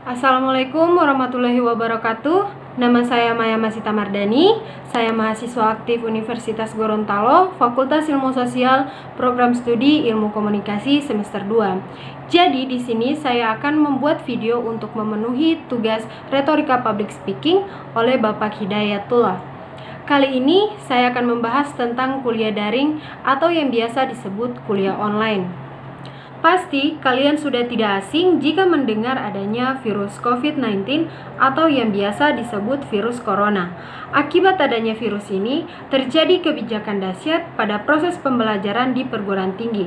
Assalamualaikum warahmatullahi wabarakatuh. Nama saya Maya Masita Mardani. Saya mahasiswa aktif Universitas Gorontalo, Fakultas Ilmu Sosial, Program Studi Ilmu Komunikasi semester 2. Jadi di sini saya akan membuat video untuk memenuhi tugas retorika public speaking oleh Bapak Hidayatullah. Kali ini saya akan membahas tentang kuliah daring atau yang biasa disebut kuliah online. Pasti kalian sudah tidak asing jika mendengar adanya virus COVID-19 atau yang biasa disebut virus corona. Akibat adanya virus ini, terjadi kebijakan dahsyat pada proses pembelajaran di perguruan tinggi.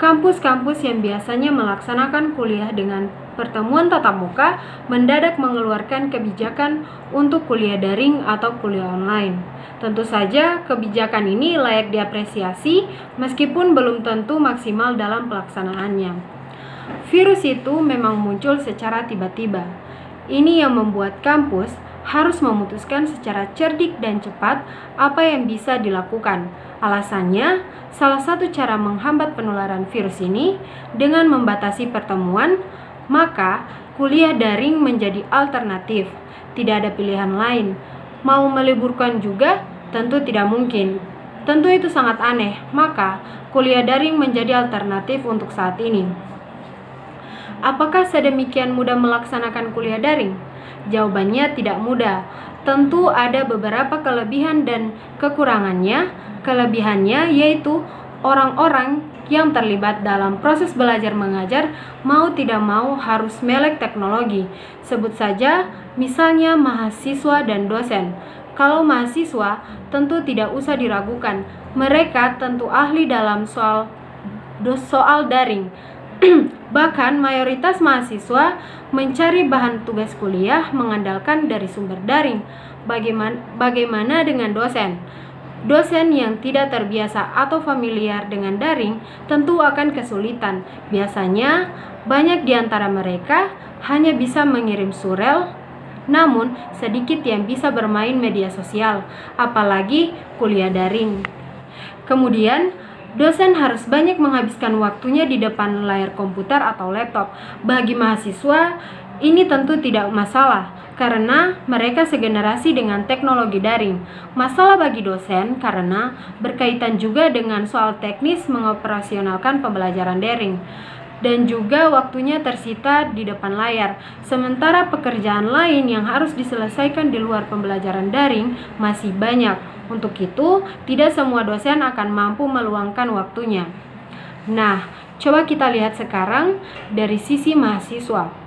Kampus-kampus yang biasanya melaksanakan kuliah dengan pertemuan tatap muka mendadak mengeluarkan kebijakan untuk kuliah daring atau kuliah online. Tentu saja kebijakan ini layak diapresiasi meskipun belum tentu maksimal dalam pelaksanaannya. Virus itu memang muncul secara tiba-tiba. Ini yang membuat kampus harus memutuskan secara cerdik dan cepat apa yang bisa dilakukan. Alasannya, salah satu cara menghambat penularan virus ini dengan membatasi pertemuan, maka kuliah daring menjadi alternatif. Tidak ada pilihan lain. Mau meliburkan juga tentu tidak mungkin. Tentu itu sangat aneh, maka kuliah daring menjadi alternatif untuk saat ini. Apakah sedemikian mudah melaksanakan kuliah daring? Jawabannya tidak mudah. Tentu ada beberapa kelebihan dan kekurangannya. Kelebihannya yaitu orang-orang yang terlibat dalam proses belajar mengajar mau tidak mau harus melek teknologi. Sebut saja misalnya mahasiswa dan dosen. Kalau mahasiswa tentu tidak usah diragukan, mereka tentu ahli dalam soal daring. Bahkan mayoritas mahasiswa mencari bahan tugas kuliah mengandalkan dari sumber daring. Bagaimana dengan dosen? Dosen yang tidak terbiasa atau familiar dengan daring tentu akan kesulitan. Biasanya banyak di antara mereka hanya bisa mengirim surel, namun sedikit yang bisa bermain media sosial, apalagi kuliah daring. Kemudian, dosen harus banyak menghabiskan waktunya di depan layar komputer atau laptop. Bagi mahasiswa, ini tentu tidak masalah karena mereka segenerasi dengan teknologi daring. Masalah bagi dosen karena berkaitan juga dengan soal teknis mengoperasionalkan pembelajaran daring dan juga waktunya tersita di depan layar. Sementara pekerjaan lain yang harus diselesaikan di luar pembelajaran daring masih banyak. Untuk itu, tidak semua dosen akan mampu meluangkan waktunya. Nah, coba kita lihat sekarang dari sisi mahasiswa.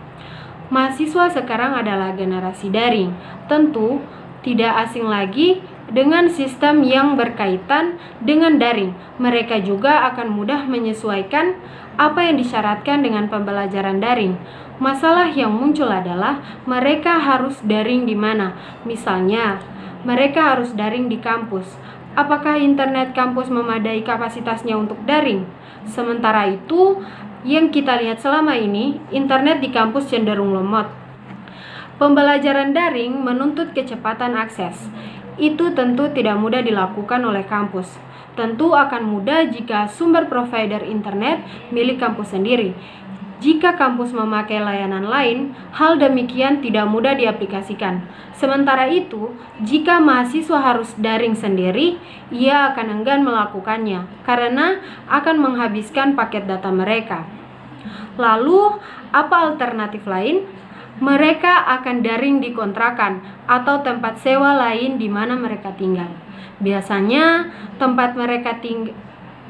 Mahasiswa sekarang adalah generasi daring. Tentu tidak asing lagi dengan sistem yang berkaitan dengan daring. Mereka juga akan mudah menyesuaikan apa yang disyaratkan dengan pembelajaran daring. Masalah yang muncul adalah mereka harus daring di mana? Misalnya, mereka harus daring di kampus. Apakah internet kampus memadai kapasitasnya untuk daring? Sementara itu, yang kita lihat selama ini, internet di kampus cenderung lemot. Pembelajaran daring menuntut kecepatan akses. Itu tentu tidak mudah dilakukan oleh kampus. Tentu akan mudah jika sumber provider internet milik kampus sendiri. Jika kampus memakai layanan lain, hal demikian tidak mudah diaplikasikan. Sementara itu, jika mahasiswa harus daring sendiri, ia akan enggan melakukannya karena akan menghabiskan paket data mereka. Lalu, apa alternatif lain? Mereka akan daring di kontrakan atau tempat sewa lain di mana mereka tinggal. Biasanya tempat mereka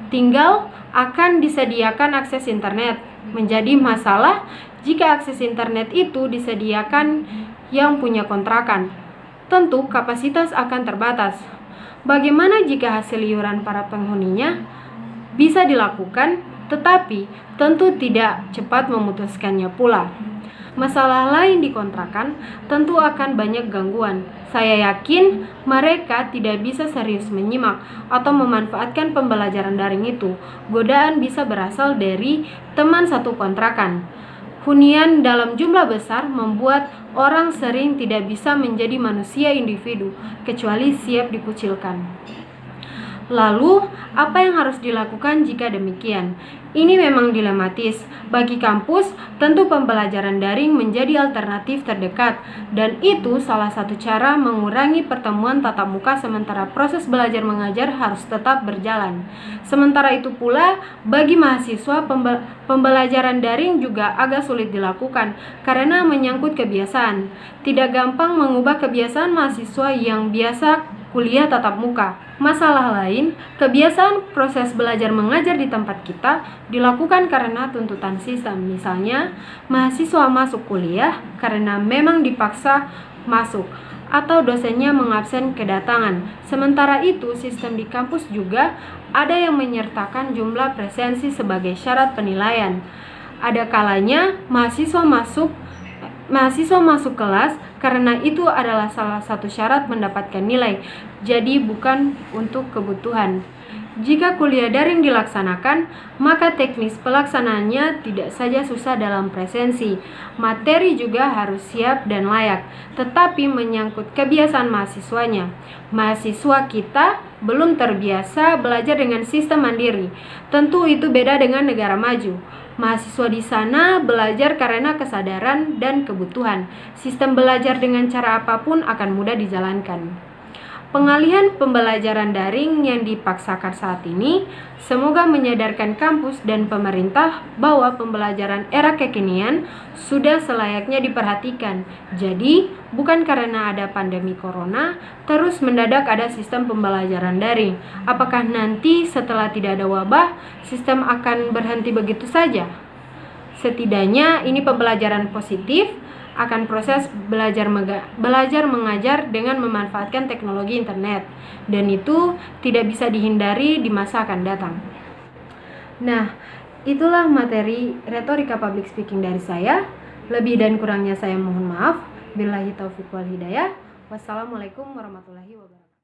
tinggal akan disediakan akses internet. Menjadi masalah jika akses internet itu disediakan yang punya kontrakan. Tentu kapasitas akan terbatas. Bagaimana jika hasil iuran para penghuninya? Bisa dilakukan, tetapi tentu tidak cepat memutuskannya pula. Masalah lain di kontrakan tentu akan banyak gangguan. Saya yakin mereka tidak bisa serius menyimak atau memanfaatkan pembelajaran daring itu. Godaan bisa berasal dari teman satu kontrakan. Hunian dalam jumlah besar membuat orang sering tidak bisa menjadi manusia individu, kecuali siap dikucilkan. Lalu, apa yang harus dilakukan jika demikian? Ini memang dilematis. Bagi kampus, tentu pembelajaran daring menjadi alternatif terdekat, dan itu salah satu cara mengurangi pertemuan tatap muka sementara proses belajar mengajar harus tetap berjalan. Sementara itu pula, bagi mahasiswa, pembelajaran daring juga agak sulit dilakukan karena menyangkut kebiasaan. Tidak gampang mengubah kebiasaan mahasiswa yang biasa kuliah tatap muka. Masalah lain, kebiasaan proses belajar mengajar di tempat kita dilakukan karena tuntutan sistem. Misalnya, mahasiswa masuk kuliah karena memang dipaksa masuk atau dosennya mengabsen kedatangan. Sementara itu, sistem di kampus juga ada yang menyertakan jumlah presensi sebagai syarat penilaian. Ada kalanya mahasiswa masuk kelas karena itu adalah salah satu syarat mendapatkan nilai, jadi bukan untuk kebutuhan. Jika kuliah daring dilaksanakan, maka teknis pelaksanaannya tidak saja susah dalam presensi, materi juga harus siap dan layak, tetapi menyangkut kebiasaan mahasiswanya. Mahasiswa kita belum terbiasa belajar dengan sistem mandiri. Tentu itu beda dengan negara maju. Mahasiswa di sana belajar karena kesadaran dan kebutuhan. Sistem belajar dengan cara apapun akan mudah dijalankan. Pengalihan pembelajaran daring yang dipaksakan saat ini semoga menyadarkan kampus dan pemerintah bahwa pembelajaran era kekinian sudah selayaknya diperhatikan. Jadi, bukan karena ada pandemi corona, terus mendadak ada sistem pembelajaran daring. Apakah nanti setelah tidak ada wabah, sistem akan berhenti begitu saja? Setidaknya ini pembelajaran positif akan proses belajar mengajar dengan memanfaatkan teknologi internet, dan itu tidak bisa dihindari di masa akan datang. Nah, itulah materi retorika public speaking dari saya. Lebih dan kurangnya saya mohon maaf. Billahi taufiq wal hidayah. Wassalamualaikum warahmatullahi wabarakatuh.